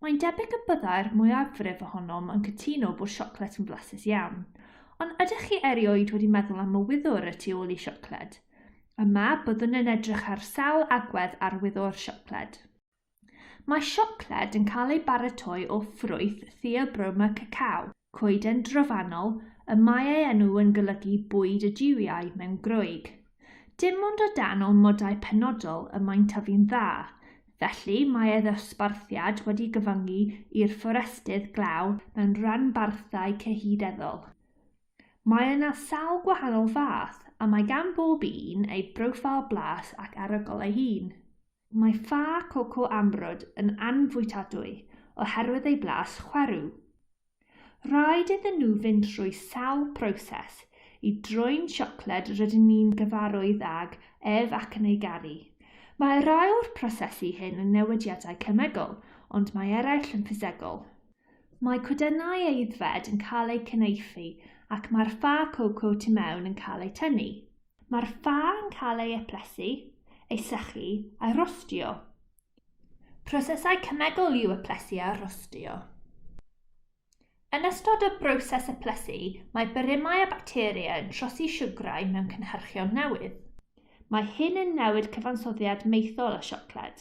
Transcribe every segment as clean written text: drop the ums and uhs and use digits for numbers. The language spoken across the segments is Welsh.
Mae'n debyg y byddai'r mwyafrif ohonom yn cytuno bod siocled yn flasus iawn, ond ydych chi erioed wedi meddwl am y wyddor y tu ôl i siocled? Yma byddwn yn edrych ar sawl agwedd ar wyddor siocled. Mae siocled yn cael ei baratoi o ffrwyth Theobroma cacao, coeden drofannol, y mae ei enw yn golygu bwyd y jiwiau mewn Groeg. Dim ond o dan o modau penodol y mae'n tyfu'n dda, felly mae ei ddosbarthiad wedi gyfyngu i'r fforestydd glaw mewn rhanbarthau cyhudeddol. Mae yna sawl gwahanol fath, a mae gan bob un ei broffil blas ac arogl ei hun. Mae ffa coco amrwd yn anfwytadwy oherwydd ei blas chwerw. Rhaid iddyn nhw fynd trwy sawl proses i droi'n siocled rydyn ni'n gyfarwydd ag ef ac yn ei garu. Mae rai o'r prosesu hyn yn newidiadau cemegol, ond mae eraill yn ffisegol. Mae cwedynau aeddfed yn cael eu cyneufu ac mae'r ffa coco tu mewn yn cael ei tynnu. Mae'r ffa yn cael ei eplesu, ei sychu a'i rostio. Prosesau cemegol yw eplesu a rostio. Yn ystod y broses eplesu, mae birymau a bacteria yn trosi siwgrau mewn cynhyrchion newydd. Mae hyn yn newid cyfansoddiad maethol y siocled.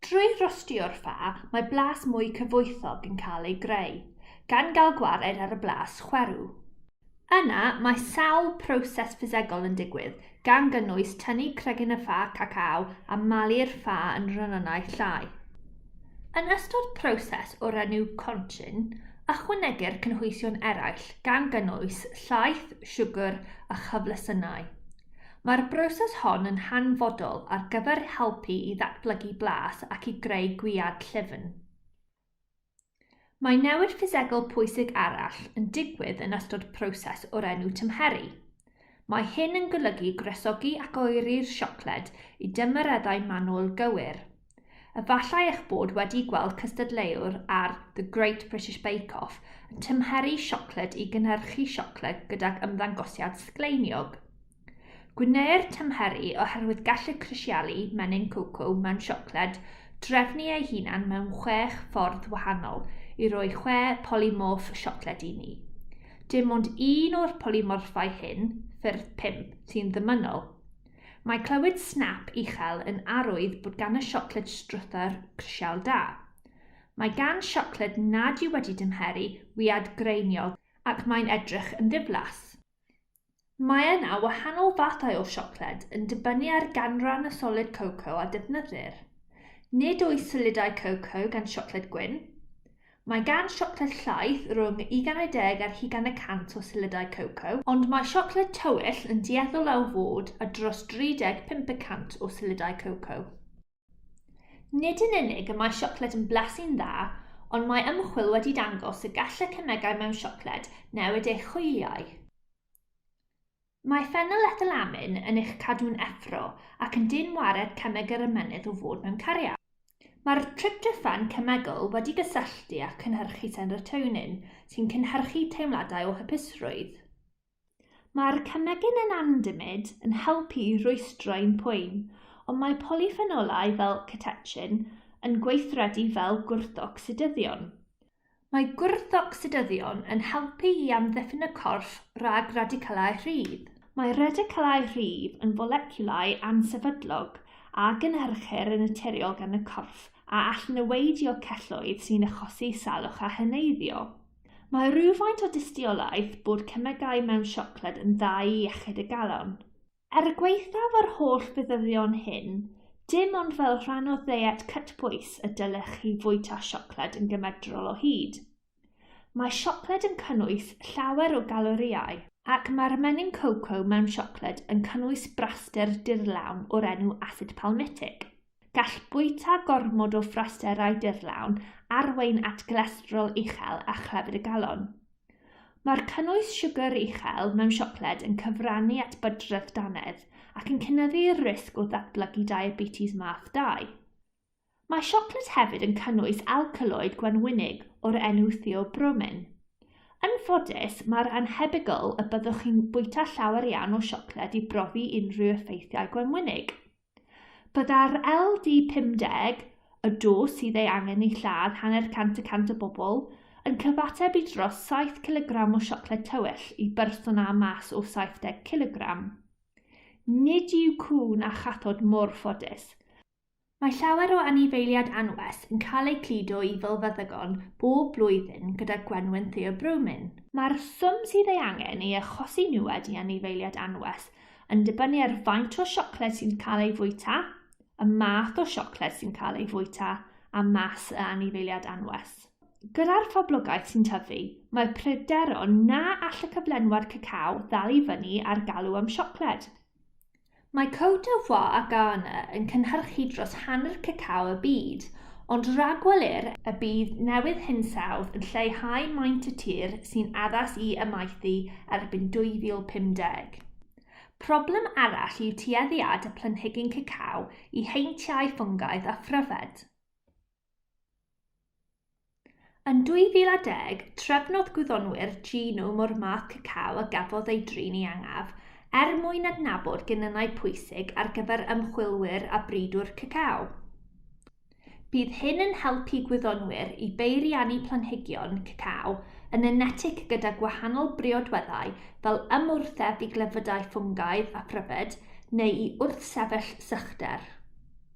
Drwy rostio'r ffa, mae blas mwy cyfoethog yn cael ei greu, gan gael gwared ar y blas chwerw. Yna, mae sawl proses ffisegol yn digwydd, gan gynnwys tynnu cregyn y ffa cacao a malu'r ffa yn rynonnau llai. Yn ystod proses o'r enw conchin, ychwanegir cynhwysion eraill gan gynnwys llaeth, siwgr a chyflesynau. Mae'r broses hon yn hanfodol ar gyfer helpu i ddatblygu blas ac i greu gwiad llyfn. Mae newid ffisegol pwysig arall yn digwydd yn ystod proses o'r enw tymheru. Mae hyn yn golygu gresogi ac oeri'r siocled i dymereddau manwl gywir. Efallai eich bod wedi gweld cystadleuwr ar The Great British Bake Off yn tymheru siocled i gynhyrchu siocled gydag ymddangosiad sgleiniog. Gwneir tymheru oherwydd gallu crisialu menyn coco mewn siocled drefnu ei hunan mewn 6 ffordd wahanol i roi 6 polymorff siocled i ni. Dim ond un o'r polymorffau hyn, ffyrdd 5, sy'n ddymunol. Mae clywed snap uchel yn arwydd bod gan y siocled strwythur crisial da. Mae gan siocled nad yw wedi tymheru wiad greiniog ac mae'n edrych yn ddiflas. Mae yna wahanol fathau o siocled yn dibynnu ar ganran y solid coco a defnyddir. Nid oes solidau coco gan siocled gwyn. Mae gan siocled llaeth rhwng 20 ar 100% o solidau coco, ond mae siocled tywyll yn dueddol o fod a dros 35% o solidau coco. Nid yn unig y mae siocled yn blasu'n dda, ond mae ymchwil wedi dangos y gall y cemegau mewn siocled newid eich hwyliau. Mae phenylethylamin yn eich cadw'n effro ac yn dynwared cemeg yr ymennydd o fod mewn cariad. Mae'r tryptophan cemegol wedi gysylltu â cynhyrchu serotonin sy'n cynhyrchu teimladau o hapusrwydd. Mae'r cemegyn yn andamyd yn helpu rwystroi'n poen, ond mae polyphenolau fel catechin yn gweithredu fel gwrthocsidyddion. Mae gwrthocsidyddion yn helpu i amddiffyn y corff rhag radicalau rhydd. Mae radicalau rhydd yn foleciwlau ansefydlog a gynhyrchir yn naturiol gan y corff a all newidio celloedd sy'n achosi salwch a heneiddio. Mae rhywfaint o dystiolaeth bod cemegau mewn siocled yn dda i iechyd y galon. Gweithaf yr holl fudyddion hyn, dim ond fel rhan o ddiet cytbwys y dylech chi fwyta siocled yn gymedrol o hyd. Mae siocled yn cynnwys llawer o galorïau, ac mae'r menyn coco mewn siocled yn cynnwys braster dirlawn o'r enw acid palmitic. Gall bwyta gormod o phrasterau dirlawn arwain at cholesterol uchel a chlefyd y galon. Mae'r cynnwys siwgr uchel mewn siocled yn cyfrannu at bydredd dannedd ac yn cynyddu'r risg o ddatblygu diabetes math 2. Mae siocled hefyd yn cynnwys alcaloid gwenwynig o'r enw theobromin. Yn ffodus, mae'r anhebygol y byddwch chi'n bwyta llawer iawn o siocled i brofi unrhyw effeithiau gwenwynig. Byddai'r LD50, y dos sydd ei angen i lladd 100% y bobl, yn cyfateb i dros 7 kg o siocled tywyll i berson â mas o 70 kg. Nid yw cŵn a chathod mor ffodus. Mae llawer o anifeiliaid anwes yn cael eu cludo i fylfeddygon bob blwyddyn gyda gwenwyn theobromyn. Mae'r swm sydd ei angen i achosi niwed i anifeiliaid anwes yn dibynnu ar faint o siocled sy'n cael ei fwyta, y math o siocled sy'n cael ei fwyta a mas y anifeiliaid anwes. Gyda'r phoblogaeth sy'n tyfu, mae pryderon na all y cyflenwad cacao ddal i fyny ar galw am siocled. Mae Côte d'Ivoire a Ghana yn cynhyrchu dros hanner cacao y byd, ond rhagwelir y bydd newydd hinsawdd yn lleihau maint y tir sy'n addas i ymaethu erbyn 2050. Problem arall yw tueddiad y planhigyn cacao i heintiau ffwngaidd a phryfed. Yn 2010, trefnodd gwyddonwyr genome o'r math cacao a gafodd ei drin i angaf, mwyn adnabod genynnau pwysig ar gyfer ymchwilwyr a bridwr cacao. Bydd hyn yn helpu gwyddonwyr i beiriannu planhigion cacao yn enetig gyda gwahanol briodweddau fel ymwrtheb i glyfydau ffwngaidd a phryfed neu i wrthsefyll sychder.